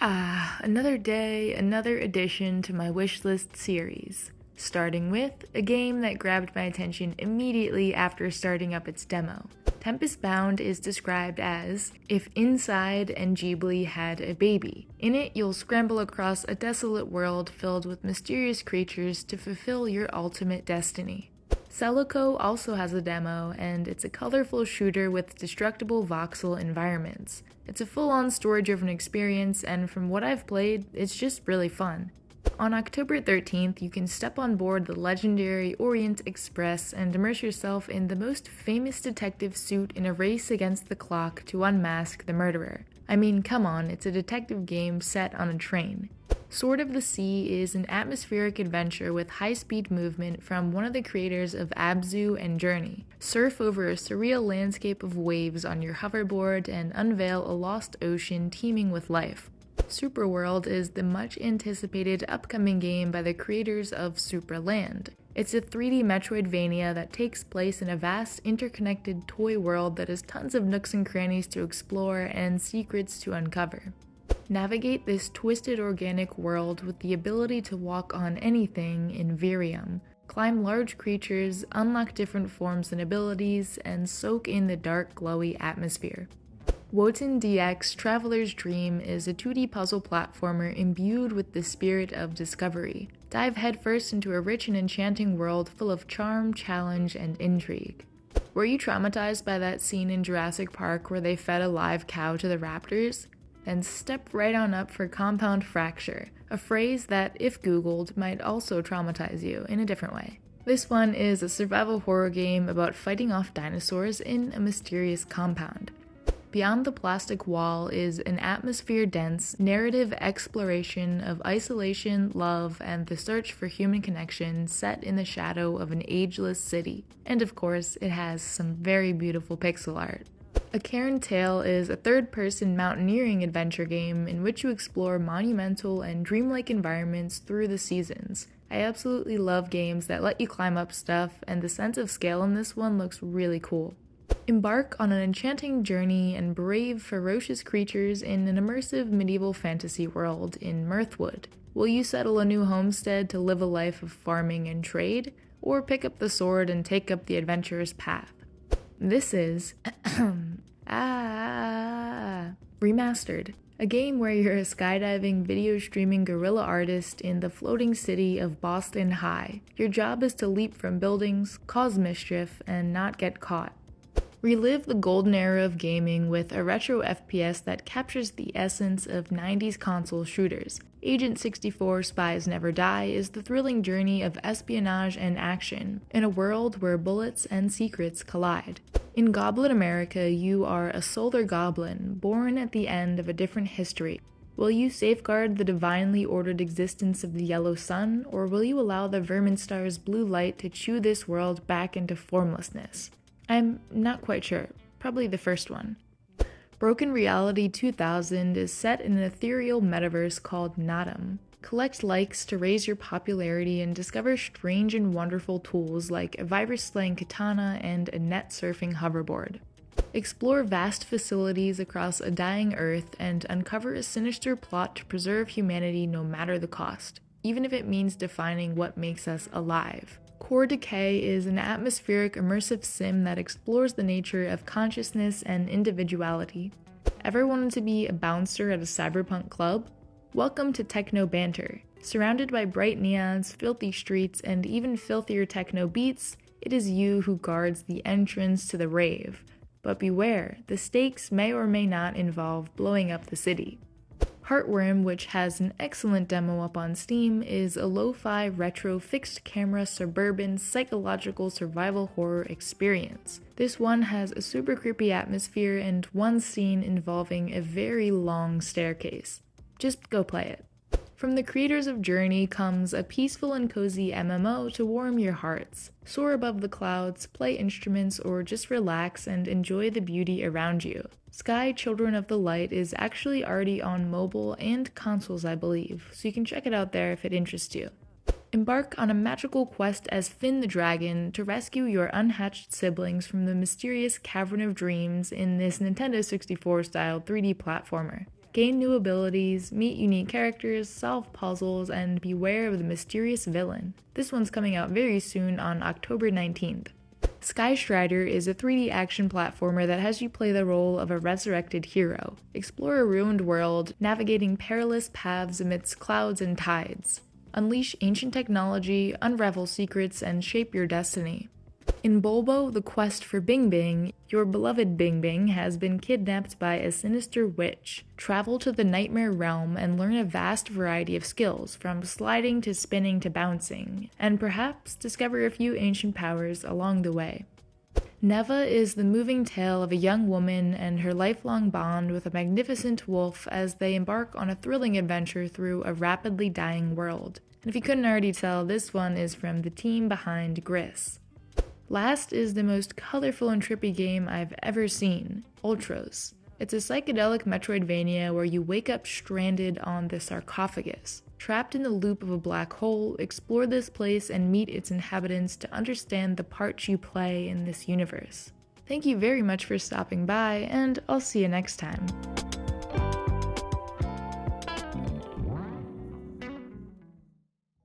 Another day, another addition to my wishlist series. Starting with a game that grabbed my attention immediately after starting up its demo. Tempest Bound is described as if Inside and Ghibli had a baby. In it, you'll scramble across a desolate world filled with mysterious creatures to fulfill your ultimate destiny. Celico also has a demo, and it's a colorful shooter with destructible voxel environments. It's a full-on story-driven experience, and from what I've played, it's just really fun. On October 13th, you can step on board the legendary Orient Express and immerse yourself in the most famous detective suit in a race against the clock to unmask the murderer. I mean, come on, it's a detective game set on a train. Sword of the Sea is an atmospheric adventure with high-speed movement from one of the creators of Abzu and Journey. Surf over a surreal landscape of waves on your hoverboard and unveil a lost ocean teeming with life. Superworld is the much-anticipated upcoming game by the creators of Superland. It's a 3D Metroidvania that takes place in a vast, interconnected toy world that has tons of nooks and crannies to explore and secrets to uncover. Navigate this twisted organic world with the ability to walk on anything in Virium, climb large creatures, unlock different forms and abilities, and soak in the dark, glowy atmosphere. Wotan DX Traveler's Dream is a 2D puzzle platformer imbued with the spirit of discovery. Dive headfirst into a rich and enchanting world full of charm, challenge, and intrigue. Were you traumatized by that scene in Jurassic Park where they fed a live cow to the raptors? Then step right on up for Compound Fracture, a phrase that, if Googled, might also traumatize you in a different way. This one is a survival horror game about fighting off dinosaurs in a mysterious compound. Beyond the Plastic Wall is an atmosphere-dense, narrative exploration of isolation, love, and the search for human connection set in the shadow of an ageless city. And of course, it has some very beautiful pixel art. A Cairn Tale is a third-person mountaineering adventure game in which you explore monumental and dreamlike environments through the seasons. I absolutely love games that let you climb up stuff, and the sense of scale in this one looks really cool. Embark on an enchanting journey and brave, ferocious creatures in an immersive medieval fantasy world in Mirthwood. Will you settle a new homestead to live a life of farming and trade, or pick up the sword and take up the adventurous path? This is Remastered, a game where you're a skydiving, video streaming guerrilla artist in the floating city of Boston High. Your job is to leap from buildings, cause mischief, and not get caught. Relive the golden era of gaming with a retro FPS that captures the essence of 90s console shooters. Agent 64 Spies Never Die is the thrilling journey of espionage and action in a world where bullets and secrets collide. In Goblin America, you are a solar goblin born at the end of a different history. Will you safeguard the divinely ordered existence of the yellow sun, or will you allow the Verminstar's blue light to chew this world back into formlessness? I'm not quite sure. Probably the first one. Broken Reality 2000 is set in an ethereal metaverse called Natum. Collect likes to raise your popularity and discover strange and wonderful tools like a virus-slaying katana and a net-surfing hoverboard. Explore vast facilities across a dying Earth and uncover a sinister plot to preserve humanity no matter the cost, even if it means defining what makes us alive. Core Decay is an atmospheric, immersive sim that explores the nature of consciousness and individuality. Ever wanted to be a bouncer at a cyberpunk club? Welcome to Techno Banter. Surrounded by bright neons, filthy streets, and even filthier techno beats, it is you who guards the entrance to the rave. But beware, the stakes may or may not involve blowing up the city. Heartworm, which has an excellent demo up on Steam, is a lo-fi, retro, fixed-camera, suburban, psychological survival horror experience. This one has a super creepy atmosphere and one scene involving a very long staircase. Just go play it. From the creators of Journey comes a peaceful and cozy MMO to warm your hearts. Soar above the clouds, play instruments, or just relax and enjoy the beauty around you. Sky Children of the Light is actually already on mobile and consoles, I believe, so you can check it out there if it interests you. Embark on a magical quest as Finn the Dragon to rescue your unhatched siblings from the mysterious Cavern of Dreams in this Nintendo 64-style 3D platformer. Gain new abilities, meet unique characters, solve puzzles, and beware of the mysterious villain. This one's coming out very soon on October 19th. Sky Strider is a 3D action platformer that has you play the role of a resurrected hero. Explore a ruined world, navigating perilous paths amidst clouds and tides. Unleash ancient technology, unravel secrets, and shape your destiny. In Bulbo, the quest for Bing Bing, your beloved Bing Bing has been kidnapped by a sinister witch. Travel to the Nightmare Realm and learn a vast variety of skills, from sliding to spinning to bouncing, and perhaps discover a few ancient powers along the way. Neva is the moving tale of a young woman and her lifelong bond with a magnificent wolf as they embark on a thrilling adventure through a rapidly dying world. And if you couldn't already tell, this one is from the team behind Gris. Last is the most colorful and trippy game I've ever seen, Ultros. It's a psychedelic Metroidvania where you wake up stranded on the sarcophagus. Trapped in the loop of a black hole, explore this place and meet its inhabitants to understand the part you play in this universe. Thank you very much for stopping by, and I'll see you next time.